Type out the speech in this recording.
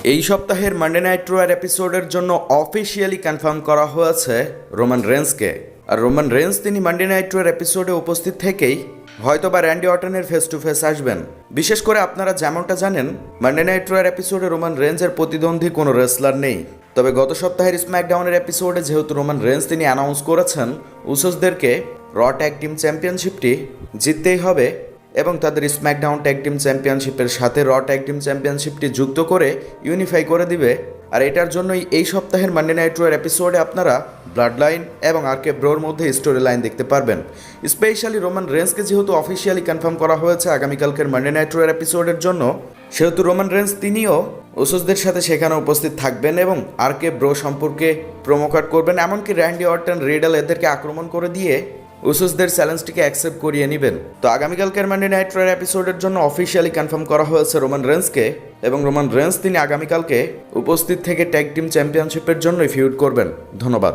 এই সপ্তাহের Monday night রোয়ার এপিসোডের জন্য অফিসিয়ালি কনফার্ম করা হয়েছে রোমান রেন্সকে। আর রোমান রেন্স তিনি মানডে নাইট রোয়ার এপিসোডে উপস্থিত থেকেই হয়তোবা র্যান্ডি অর্টনের ফেস টু ফেস আসবেন। বিশেষ করে আপনারা যেমনটা জানেন, মানডে নাইট রোয়ার এপিসোডে রোমান রেন্সের প্রতিদ্বন্দ্বী কোনো রেসলার নেই। তবে গত সপ্তাহের স্ম্যাকডাউনের এপিসোডে যেহেতু রোমান রেন্স তিনি অ্যানাউন্স করেছেন উসোসদেরকে র ট্যাগ টিম চ্যাম্পিয়নশিপটি জিততেই হবে এবং তাদের স্ম্যাকডাউন ট্যাগ টিম চ্যাম্পিয়নশিপের সাথে র ট্যাগ টিম চ্যাম্পিয়নশিপটি যুক্ত করে ইউনিফাই করে দিবে। আর এটার জন্যই এই সপ্তাহের মানডে নাইট রোয়ার এপিসোডে আপনারা ব্লাড লাইন এবং আরকে ব্রোর মধ্যে স্টোরি লাইন দেখতে পারবেন। স্পেশালি রোমান রেন্সকে যেহেতু অফিসিয়ালি কনফার্ম করা হয়েছে আগামীকালকের মানডে নাইট রোয়ার এপিসোডের জন্য, সেহেতু রোমান রেন্স তিনিও ওসোসদের সাথে সেখানে উপস্থিত থাকবেন এবং আরকে ব্রো সম্পর্কে প্রোমো কাট করবেন। এমনকি র্যান্ডি অর্টন, রিডল এদেরকে আক্রমণ করে দিয়ে উসোসদের চ্যালেঞ্জটিকে অ্যাকসেপ্ট করিয়ে নেবেন। তো আগামীকালকের মানডে নাইট রোয়ার এপিসোডের জন্য অফিসিয়ালি কনফার্ম করা হয়েছে রোমান রেন্সকে এবং রোমান রেন্স তিনি আগামীকালকে উপস্থিত থেকে ট্যাগ টিম চ্যাম্পিয়নশিপের জন্যই ফিউড করবেন। ধন্যবাদ।